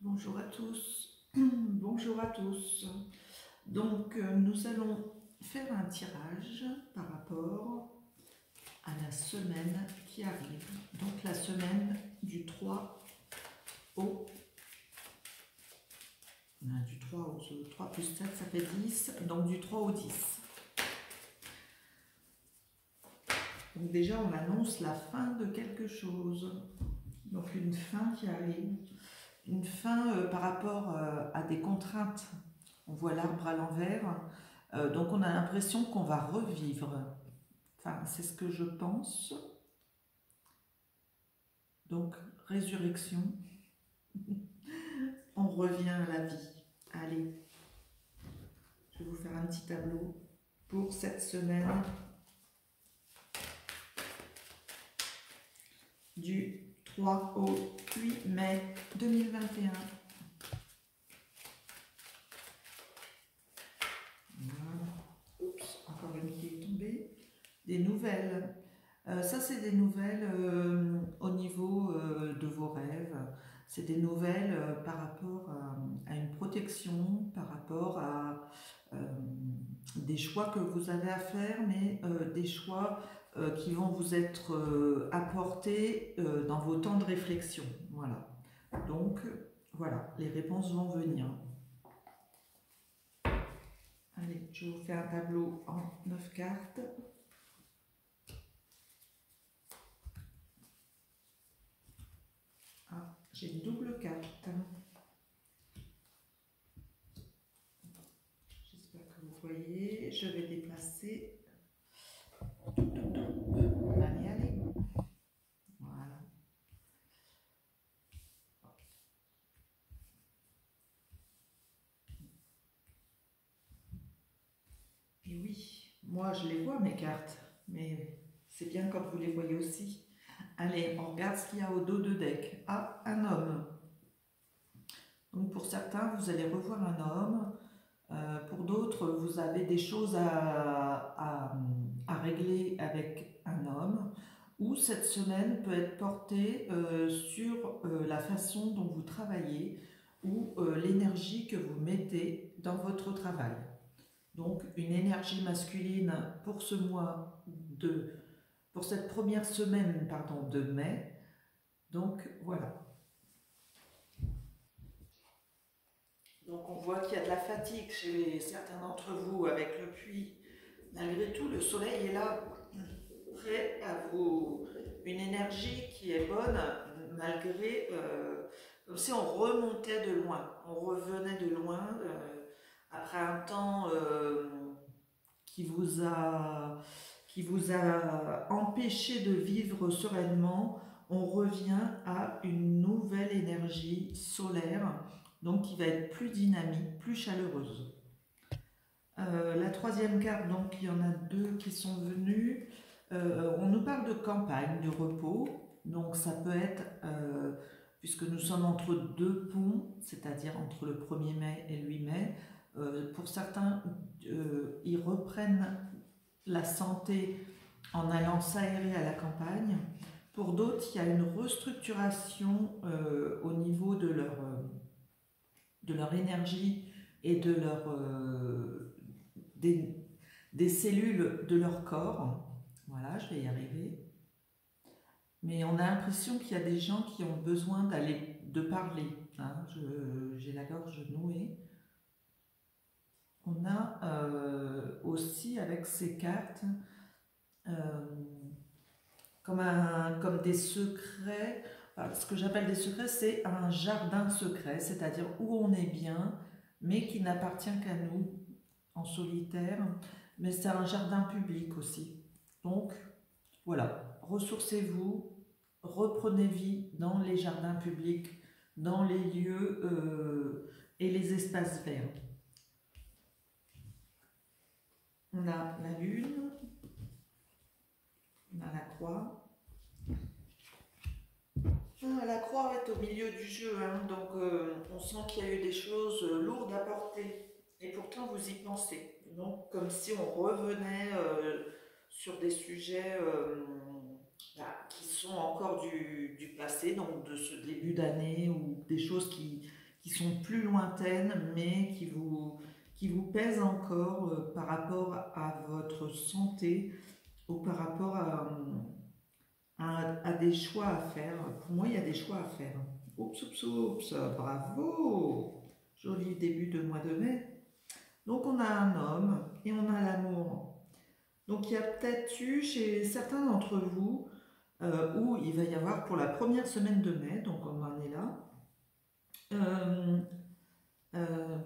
Bonjour à tous. Bonjour à tous. Donc, nous allons faire un tirage par rapport à la semaine qui arrive. Donc, la semaine du 3 au... du 3 plus 7, ça fait 10. Donc, du 3 au 10. Donc, déjà, on annonce la fin de quelque chose. Donc, une fin qui arrive. Une fin par rapport à des contraintes. On voit l'arbre à l'envers. Donc on a l'impression qu'on va revivre. Enfin, c'est ce que je pense. Donc, résurrection. On revient à la vie. Allez, je vais vous faire un petit tableau pour cette semaine du 3 au 8 mai 2021. Oups, encore une qui est tombée. Des nouvelles. Ça, c'est des nouvelles au niveau de vos rêves. C'est des nouvelles par rapport à une protection, par rapport à des choix que vous avez à faire, mais des choix qui vont vous être apportés dans vos temps de réflexion. Voilà. Donc, voilà, les réponses vont venir. Allez, je vous fais un tableau en 9 cartes. Ah, j'ai une double carte. J'espère que vous voyez. Je vais déplacer. Allez, allez. Voilà. Et oui, moi je les vois mes cartes, mais c'est bien quand vous les voyez aussi. Allez, on regarde ce qu'il y a au dos de deck. Ah, un homme. Donc pour certains, vous allez revoir un homme. Pour d'autres, vous avez des choses à régler avec un homme. Ou cette semaine peut être portée sur la façon dont vous travaillez ou l'énergie que vous mettez dans votre travail. Donc une énergie masculine pour ce mois pour cette première semaine de mai. Donc voilà. Donc on voit qu'il y a de la fatigue chez certains d'entre vous avec le puits. Malgré tout, le soleil est là, prêt à vous... Une énergie qui est bonne, malgré... comme si on remontait de loin, on revenait de loin, après un temps qui vous a empêché de vivre sereinement. On revient à une nouvelle énergie solaire, donc qui va être plus dynamique, plus chaleureuse. La troisième carte, donc il y en a deux qui sont venus. On nous parle de campagne, de repos. Donc ça peut être, puisque nous sommes entre deux ponts, c'est-à-dire entre le 1er mai et le 8 mai, pour certains, ils reprennent la santé en allant s'aérer à la campagne. Pour d'autres, il y a une restructuration au niveau de leur énergie et de des cellules de leur corps. Voilà, je vais y arriver. Mais on a l'impression qu'il y a des gens qui ont besoin de parler. Hein. J'ai la gorge nouée. On a aussi avec ces cartes comme des secrets. Ce que j'appelle des secrets, c'est un jardin secret, c'est-à-dire où on est bien, mais qui n'appartient qu'à nous, en solitaire. Mais c'est un jardin public aussi. Donc, voilà, ressourcez-vous, reprenez vie dans les jardins publics, dans les lieux et les espaces verts. On a la lune, on a la croix. La croix est au milieu du jeu, hein, donc on sent qu'il y a eu des choses lourdes à porter. Et pourtant, vous y pensez. Donc, comme si on revenait sur des sujets qui sont encore du passé, donc de ce début d'année, ou des choses qui sont plus lointaines, mais qui vous pèsent encore par rapport à votre santé ou par rapport à des choix à faire. Pour moi, il y a des choix à faire. Oups, oups, oups, bravo! Joli début de mois de mai. Donc, on a un homme et on a l'amour. Donc, il y a peut-être eu chez certains d'entre vous où il va y avoir pour la première semaine de mai, donc on en est là,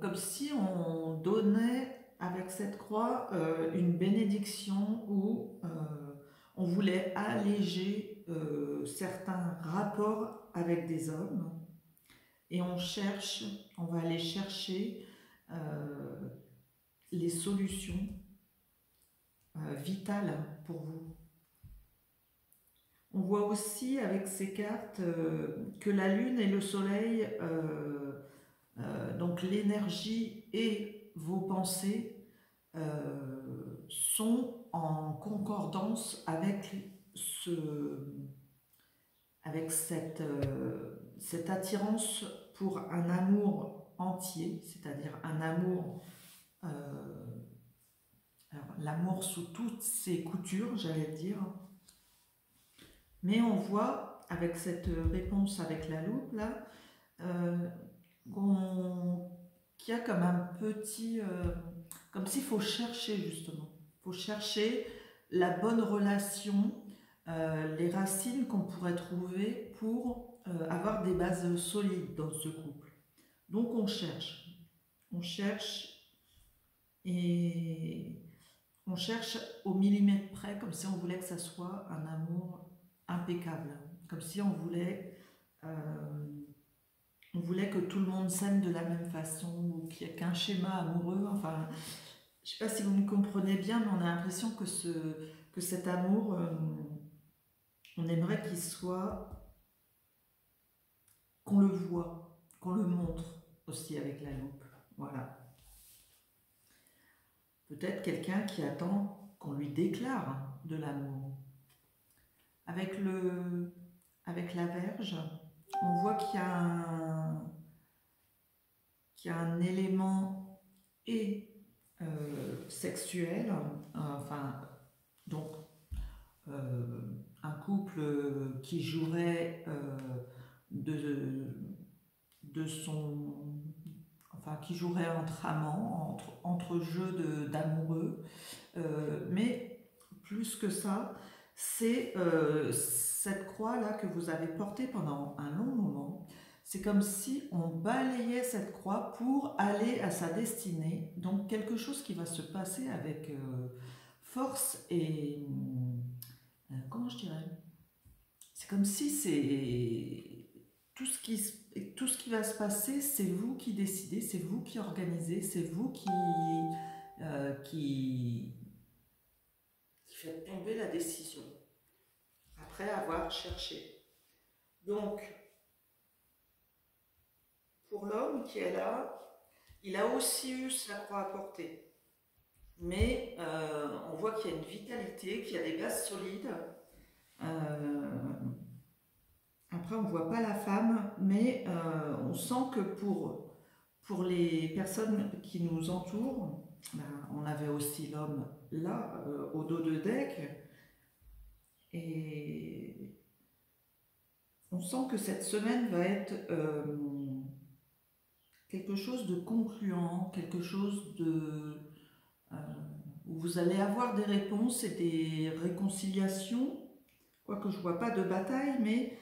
comme si on donnait avec cette croix une bénédiction où on voulait alléger certains rapports avec des hommes et on va aller chercher les solutions vitales pour vous. On voit aussi avec ces cartes que la lune et le soleil, donc l'énergie et vos pensées sont en concordance avec cette attirance pour un amour entier, c'est-à-dire un amour, l'amour sous toutes ses coutures, j'allais dire. Mais on voit, avec cette réponse avec la loupe, là, qu'il y a comme un petit... comme s'il faut chercher, justement. Il faut chercher la bonne relation, les racines qu'on pourrait trouver pour avoir des bases solides dans ce couple. Donc on cherche. On cherche et on cherche au millimètre près, comme si on voulait que ça soit un amour impeccable, comme si on voulait que tout le monde s'aime de la même façon, ou qu'il n'y ait qu'un schéma amoureux. Enfin, je ne sais pas si vous me comprenez bien, mais on a l'impression que cet amour, on aimerait qu'il soit, qu'on le voit, qu'on le montre aussi avec la loupe. Voilà. Peut-être quelqu'un qui attend qu'on lui déclare de l'amour. Avec la Vierge, on voit qu'il y a un élément et sexuel, donc un couple qui jouerait qui jouerait entre amants, entre jeux d'amoureux, mais plus que ça, c'est cette croix-là que vous avez portée pendant un long moment. C'est comme si on balayait cette croix pour aller à sa destinée. Donc quelque chose qui va se passer avec force et... comment je dirais? C'est comme si c'est... Tout ce qui va se passer, c'est vous qui décidez, c'est vous qui organisez, c'est vous qui fait tomber la décision après avoir cherché. Donc, pour l'homme qui est là, il a aussi eu sa croix à porter. Mais on voit qu'il y a une vitalité, qu'il y a des bases solides. Après, on ne voit pas la femme, mais on sent que pour les personnes qui nous entourent, on avait aussi l'homme là, au dos de deck, et on sent que cette semaine va être quelque chose de concluant, quelque chose où vous allez avoir des réponses et des réconciliations, quoique je ne vois pas de bataille, mais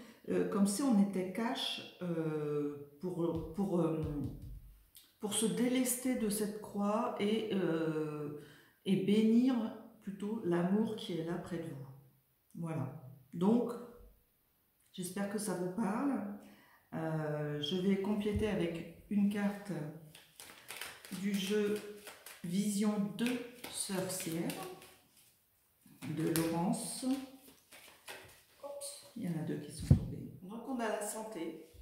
comme si on était cash pour se délester de cette croix et bénir plutôt l'amour qui est là près de vous. Voilà. Donc, j'espère que ça vous parle. Je vais compléter avec une carte du jeu Vision 2 Sorcière de Laurence. Oups, il y en a deux qui sont tombés. Donc on a la santé.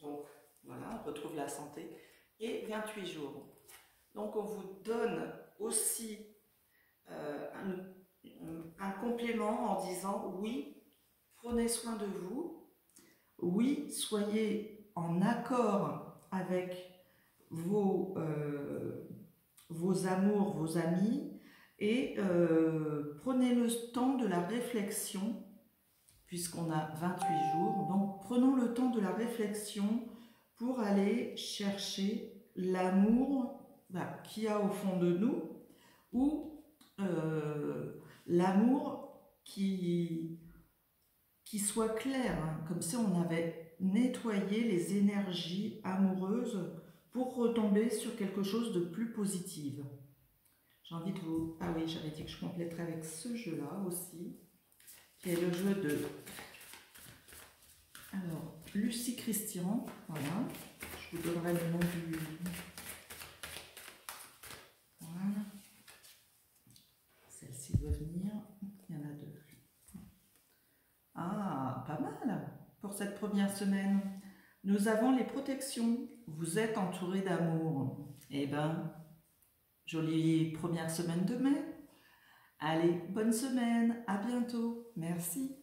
Donc voilà, on retrouve la santé. Et 28 jours. Donc on vous donne aussi un complément en disant oui, prenez soin de vous. Oui, soyez en accord avec vos amours, vos amis, et prenez le temps de la réflexion, puisqu'on a 28 jours. Donc prenons le temps de la réflexion pour aller chercher l'amour qu'il y a au fond de nous, ou l'amour qui soit clair, hein, comme si on avait nettoyé les énergies amoureuses pour retomber sur quelque chose de plus positif. J'ai envie de vous... Ah oui, j'avais dit que je compléterais avec ce jeu-là aussi, qui est le jeu de... Alors, Lucie Christian, voilà. Je vous donnerai le nom du... Voilà. Celle-ci doit venir. Il y en a deux. Ah, pas mal pour cette première semaine. Nous avons les protections. Vous êtes entouré d'amour. Eh ben, jolie première semaine de mai. Allez, bonne semaine. À bientôt. Merci.